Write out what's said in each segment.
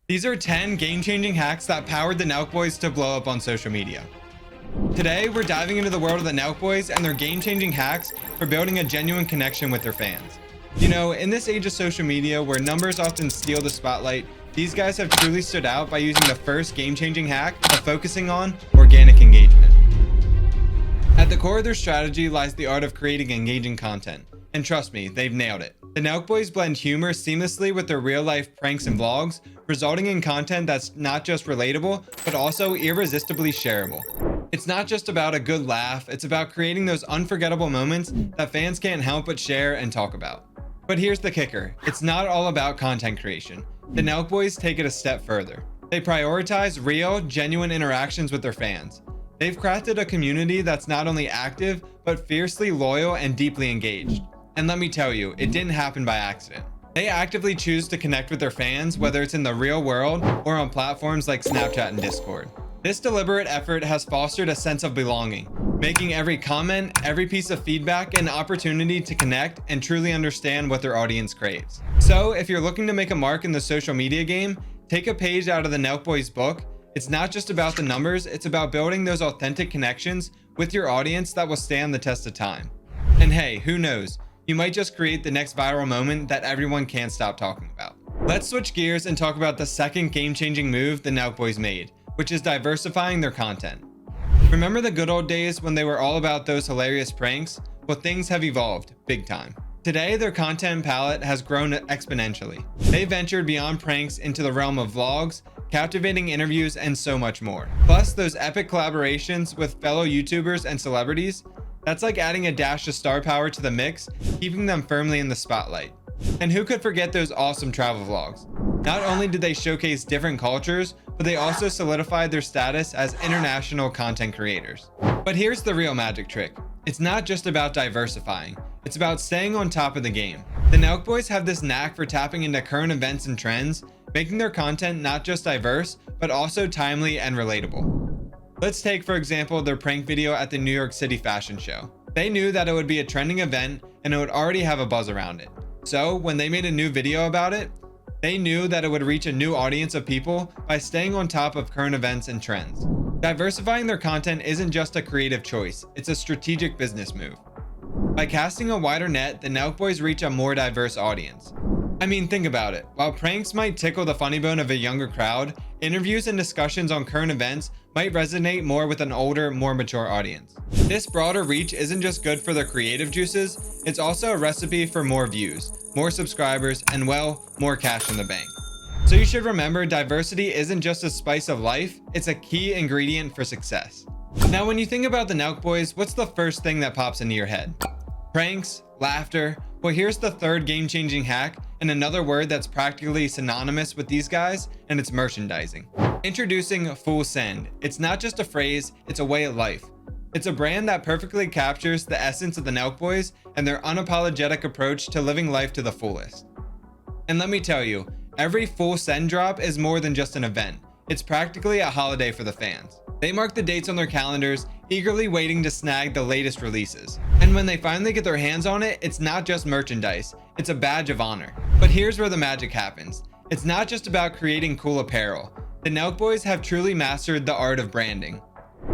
These are 10 game-changing hacks that powered the Nelk Boys to blow up on social media. Today, we're diving into the world of the Nelk Boys and their game-changing hacks for building a genuine connection with their fans. You know, in this age of social media where numbers often steal the spotlight, these guys have truly stood out by using the first game-changing hack of focusing on organic engagement. At the core of their strategy lies the art of creating engaging content. And trust me, they've nailed it. The Nelk Boys blend humor seamlessly with their real-life pranks and vlogs, resulting in content that's not just relatable, but also irresistibly shareable. It's not just about a good laugh, it's about creating those unforgettable moments that fans can't help but share and talk about. But here's the kicker, it's not all about content creation. The Nelk Boys take it a step further. They prioritize real, genuine interactions with their fans. They've crafted a community that's not only active, but fiercely loyal and deeply engaged. And let me tell you, it didn't happen by accident. They actively choose to connect with their fans, whether it's in the real world or on platforms like Snapchat and Discord. This deliberate effort has fostered a sense of belonging, making every comment, every piece of feedback an opportunity to connect and truly understand what their audience craves. So if you're looking to make a mark in the social media game, take a page out of the Nelk Boys book. It's not just about the numbers, it's about building those authentic connections with your audience that will stand the test of time. And hey, who knows? You might just create the next viral moment that everyone can't stop talking about. Let's switch gears and talk about the second game-changing move the Nelk Boys made, which is diversifying their content. Remember the good old days when they were all about those hilarious pranks? Well, things have evolved big time. Today, their content palette has grown exponentially. They ventured beyond pranks into the realm of vlogs, captivating interviews, and so much more. Plus, those epic collaborations with fellow YouTubers and celebrities, that's like adding a dash of star power to the mix, keeping them firmly in the spotlight. And who could forget those awesome travel vlogs? Not only did they showcase different cultures, but they also solidified their status as international content creators. But here's the real magic trick. It's not just about diversifying, it's about staying on top of the game. The Nelk Boys have this knack for tapping into current events and trends, making their content not just diverse, but also timely and relatable. Let's take, for example, their prank video at the New York City fashion show. They knew that it would be a trending event and it would already have a buzz around it. So when they made a new video about it, they knew that it would reach a new audience of people by staying on top of current events and trends. Diversifying their content isn't just a creative choice, it's a strategic business move. By casting a wider net, the Nelk Boys reach a more diverse audience. I mean, think about it. While pranks might tickle the funny bone of a younger crowd, interviews and discussions on current events might resonate more with an older, more mature audience. This broader reach isn't just good for their creative juices, it's also a recipe for more views, more subscribers, and well, more cash in the bank. So you should remember, diversity isn't just a spice of life, it's a key ingredient for success. Now, when you think about the Nelk Boys, what's the first thing that pops into your head? Pranks? Laughter? Well, here's the third game-changing hack, and another word that's practically synonymous with these guys, and it's merchandising. Introducing Full Send. It's not just a phrase, it's a way of life. It's a brand that perfectly captures the essence of the Nelk Boys and their unapologetic approach to living life to the fullest. And let me tell you, every Full Send drop is more than just an event. It's practically a holiday for the fans. They mark the dates on their calendars, eagerly waiting to snag the latest releases. And when they finally get their hands on it, it's not just merchandise, it's a badge of honor. But here's where the magic happens. It's not just about creating cool apparel. The Nelk Boys have truly mastered the art of branding.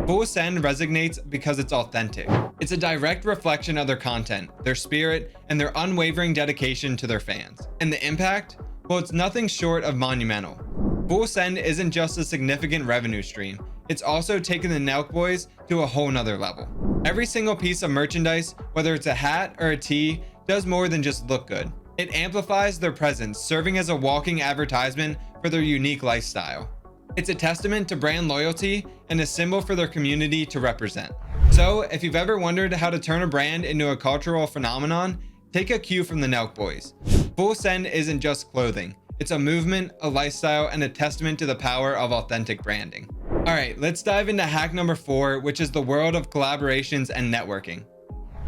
Full Send resonates because it's authentic. It's a direct reflection of their content, their spirit, and their unwavering dedication to their fans. And the impact? Well, it's nothing short of monumental. Full Send isn't just a significant revenue stream, it's also taken the Nelk Boys to a whole nother level. Every single piece of merchandise, whether it's a hat or a tee, does more than just look good. It amplifies their presence, serving as a walking advertisement for their unique lifestyle. It's a testament to brand loyalty and a symbol for their community to represent. So, if you've ever wondered how to turn a brand into a cultural phenomenon, take a cue from the Nelk Boys. Full Send isn't just clothing. It's a movement, a lifestyle, and a testament to the power of authentic branding. Alright, let's dive into hack number 4, which is the world of collaborations and networking.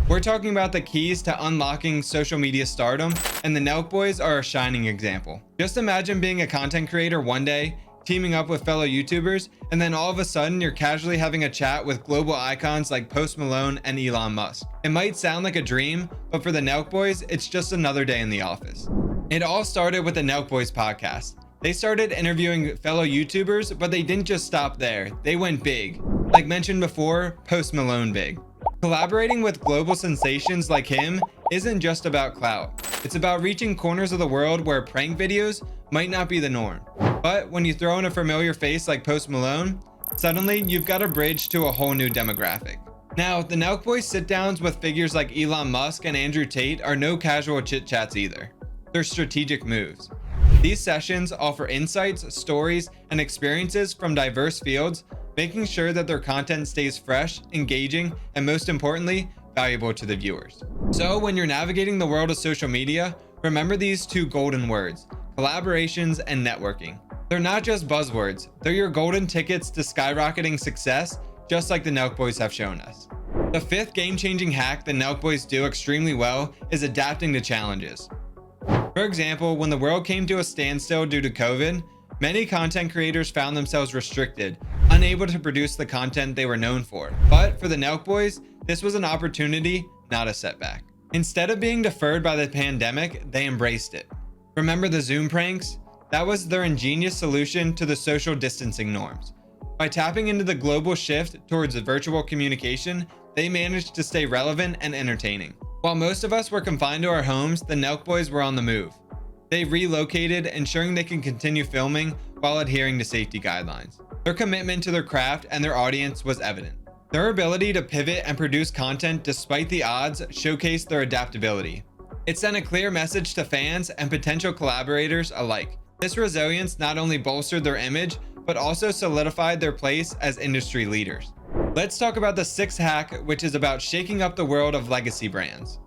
We're talking about the keys to unlocking social media stardom, and the Nelk Boys are a shining example. Just imagine being a content creator one day, teaming up with fellow YouTubers, and then all of a sudden you're casually having a chat with global icons like Post Malone and Elon Musk. It might sound like a dream, but for the Nelk Boys, it's just another day in the office. It all started with the Nelk Boys podcast. They started interviewing fellow YouTubers, but they didn't just stop there. They went big. Like mentioned before, Post Malone big. Collaborating with global sensations like him isn't just about clout. It's about reaching corners of the world where prank videos might not be the norm. But when you throw in a familiar face like Post Malone, suddenly you've got a bridge to a whole new demographic. Now, the Nelk Boys sit-downs with figures like Elon Musk and Andrew Tate are no casual chit-chats either. They're strategic moves. These sessions offer insights, stories, and experiences from diverse fields, making sure that their content stays fresh, engaging, and most importantly, valuable to the viewers. So when you're navigating the world of social media, remember these two golden words: collaborations and networking. They're not just buzzwords, they're your golden tickets to skyrocketing success, just like the Nelk Boys have shown us. The fifth game-changing hack the Nelk Boys do extremely well is adapting to challenges. For example, when the world came to a standstill due to COVID, many content creators found themselves restricted, unable to produce the content they were known for. But for the Nelk Boys, this was an opportunity, not a setback. Instead of being deferred by the pandemic, they embraced it. Remember the Zoom pranks? That was their ingenious solution to the social distancing norms. By tapping into the global shift towards virtual communication, they managed to stay relevant and entertaining. While most of us were confined to our homes, the Nelk Boys were on the move. They relocated, ensuring they can continue filming while adhering to safety guidelines. Their commitment to their craft and their audience was evident. Their ability to pivot and produce content despite the odds showcased their adaptability. It sent a clear message to fans and potential collaborators alike. This resilience not only bolstered their image, but also solidified their place as industry leaders. Let's talk about the sixth hack, which is about shaking up the world of legacy brands.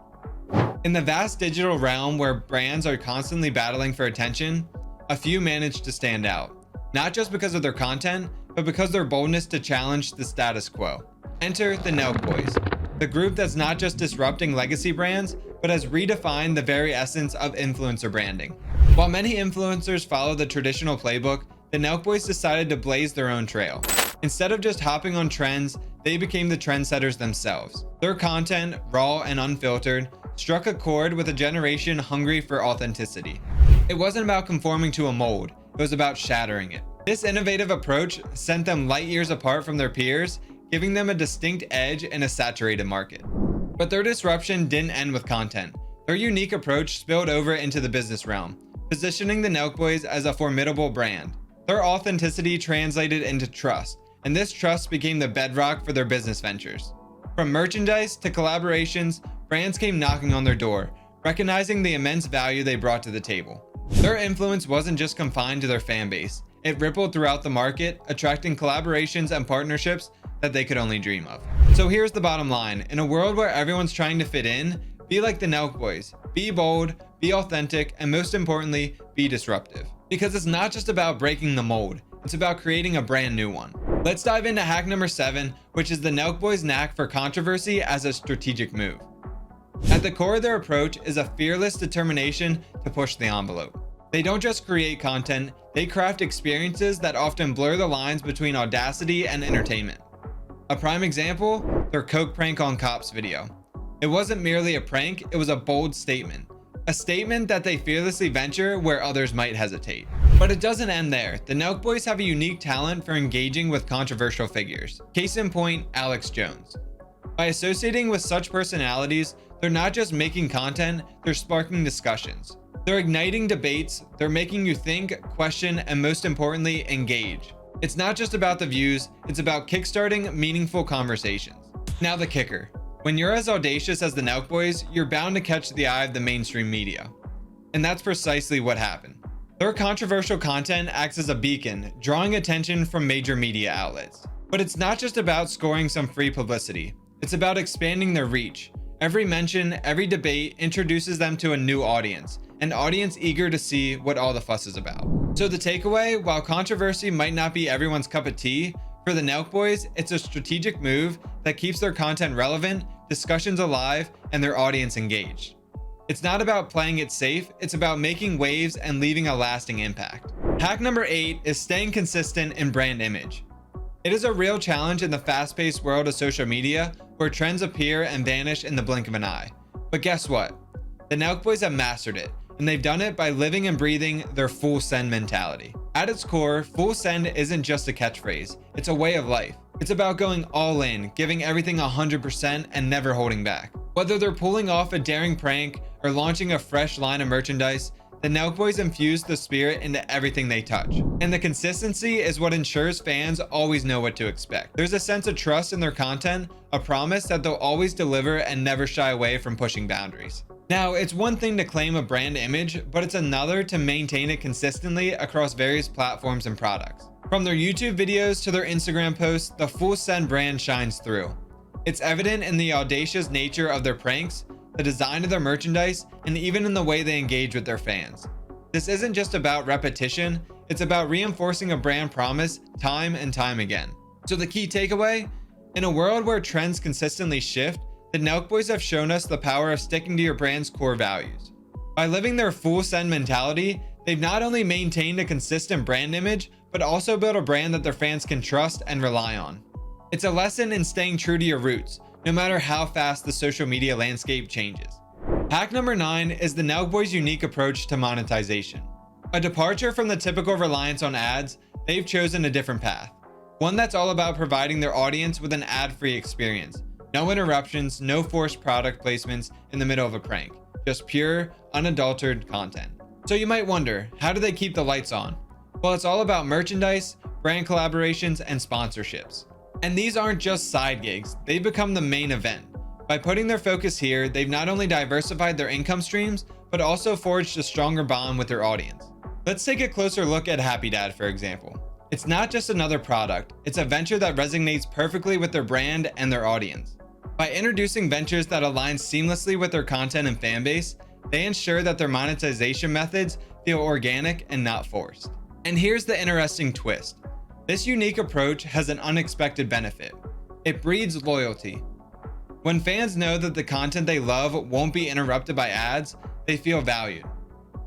In the vast digital realm where brands are constantly battling for attention, a few manage to stand out, not just because of their content, but because of their boldness to challenge the status quo. Enter the Nelk Boys, the group that's not just disrupting legacy brands, but has redefined the very essence of influencer branding. While many influencers follow the traditional playbook, the Nelk Boys decided to blaze their own trail. Instead of just hopping on trends, they became the trendsetters themselves. Their content, raw and unfiltered, struck a chord with a generation hungry for authenticity. It wasn't about conforming to a mold, it was about shattering it. This innovative approach sent them light years apart from their peers, giving them a distinct edge in a saturated market. But their disruption didn't end with content. Their unique approach spilled over into the business realm, positioning the Nelk Boys as a formidable brand. Their authenticity translated into trust, and this trust became the bedrock for their business ventures. From merchandise to collaborations, brands came knocking on their door, recognizing the immense value they brought to the table. Their influence wasn't just confined to their fan base, it rippled throughout the market, attracting collaborations and partnerships that they could only dream of. So here's the bottom line: in a world where everyone's trying to fit in, be like the Nelk Boys. Be bold, be authentic, and most importantly, be disruptive. Because it's not just about breaking the mold, it's about creating a brand new one. Let's dive into hack number 7, which is the Nelk Boys' knack for controversy as a strategic move. At the core of their approach is a fearless determination to push the envelope. They don't just create content, they craft experiences that often blur the lines between audacity and entertainment. A prime example, their Coke prank on cops video. It wasn't merely a prank, it was a bold statement. A statement that they fearlessly venture where others might hesitate. But it doesn't end there. The Nelk Boys have a unique talent for engaging with controversial figures. Case in point, Alex Jones. By associating with such personalities, they're not just making content, they're sparking discussions. They're igniting debates, they're making you think, question, and most importantly, engage. It's not just about the views, it's about kickstarting meaningful conversations. Now the kicker. When you're as audacious as the Nelk Boys, you're bound to catch the eye of the mainstream media. And that's precisely what happened. Their controversial content acts as a beacon, drawing attention from major media outlets. But it's not just about scoring some free publicity. It's about expanding their reach. Every mention, every debate introduces them to a new audience, an audience eager to see what all the fuss is about. So the takeaway, while controversy might not be everyone's cup of tea, for the Nelk Boys, it's a strategic move that keeps their content relevant, discussions alive, and their audience engaged. It's not about playing it safe, it's about making waves and leaving a lasting impact. Hack number 8 is staying consistent in brand image. It is a real challenge in the fast-paced world of social media where trends appear and vanish in the blink of an eye. But guess what? The Nelk Boys have mastered it, and they've done it by living and breathing their full send mentality. At its core, full send isn't just a catchphrase, it's a way of life. It's about going all in, giving everything 100% and never holding back. Whether they're pulling off a daring prank or launching a fresh line of merchandise, the Nelk Boys infuse the spirit into everything they touch. And the consistency is what ensures fans always know what to expect. There's a sense of trust in their content, a promise that they'll always deliver and never shy away from pushing boundaries. Now, it's one thing to claim a brand image, but it's another to maintain it consistently across various platforms and products. From their YouTube videos to their Instagram posts, the Full Send brand shines through. It's evident in the audacious nature of their pranks, the design of their merchandise, and even in the way they engage with their fans. This isn't just about repetition, it's about reinforcing a brand promise time and time again. So the key takeaway? In a world where trends consistently shift, the Nelk Boys have shown us the power of sticking to your brand's core values. By living their full send mentality, they've not only maintained a consistent brand image, but also built a brand that their fans can trust and rely on. It's a lesson in staying true to your roots, no matter how fast the social media landscape changes. Hack number 9 is the Nelk Boys' unique approach to monetization. A departure from the typical reliance on ads, they've chosen a different path. One that's all about providing their audience with an ad-free experience. No interruptions, no forced product placements in the middle of a prank. Just pure, unadulterated content. So you might wonder, how do they keep the lights on? Well, it's all about merchandise, brand collaborations, and sponsorships. And these aren't just side gigs, they've become the main event. By putting their focus here, they've not only diversified their income streams, but also forged a stronger bond with their audience. Let's take a closer look at Happy Dad, for example. It's not just another product, it's a venture that resonates perfectly with their brand and their audience. By introducing ventures that align seamlessly with their content and fan base, they ensure that their monetization methods feel organic and not forced. And here's the interesting twist. This unique approach has an unexpected benefit. It breeds loyalty. When fans know that the content they love won't be interrupted by ads, they feel valued.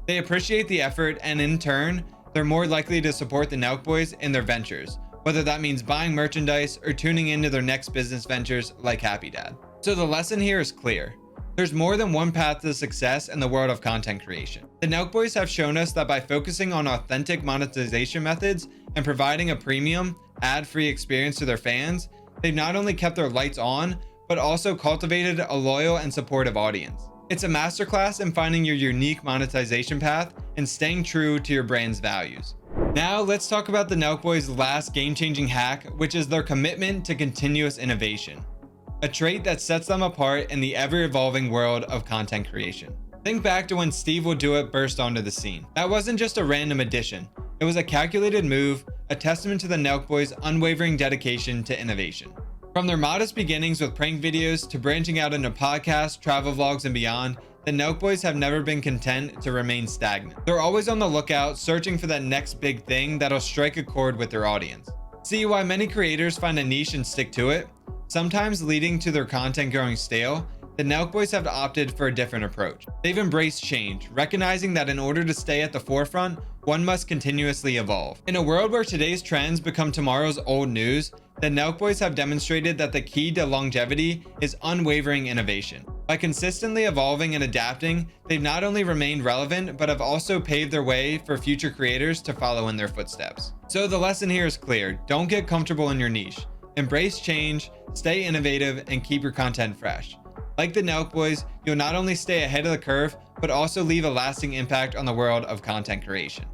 They appreciate the effort, and in turn, they're more likely to support the Nelk Boys in their ventures, whether that means buying merchandise or tuning into their next business ventures like Happy Dad. So the lesson here is clear. There's more than one path to success in the world of content creation. The Nelk Boys have shown us that by focusing on authentic monetization methods and providing a premium, ad-free experience to their fans, they've not only kept their lights on, but also cultivated a loyal and supportive audience. It's a masterclass in finding your unique monetization path and staying true to your brand's values. Now let's talk about the Nelk Boys' last game-changing hack, which is their commitment to continuous innovation. A trait that sets them apart in the ever-evolving world of content creation. Think back to when Steve Will Do It burst onto the scene. That wasn't just a random addition. It was a calculated move, a testament to the Nelk Boys' unwavering dedication to innovation. From their modest beginnings with prank videos to branching out into podcasts, travel vlogs, and beyond, the Nelk Boys have never been content to remain stagnant. They're always on the lookout, searching for that next big thing that'll strike a chord with their audience. See why many creators find a niche and stick to it? Sometimes leading to their content growing stale, the Nelk Boys have opted for a different approach. They've embraced change, recognizing that in order to stay at the forefront, one must continuously evolve. In a world where today's trends become tomorrow's old news, the Nelk Boys have demonstrated that the key to longevity is unwavering innovation. By consistently evolving and adapting, they've not only remained relevant, but have also paved their way for future creators to follow in their footsteps. So the lesson here is clear. Don't get comfortable in your niche. Embrace change, stay innovative, and keep your content fresh. Like the Nelk Boys, you'll not only stay ahead of the curve, but also leave a lasting impact on the world of content creation.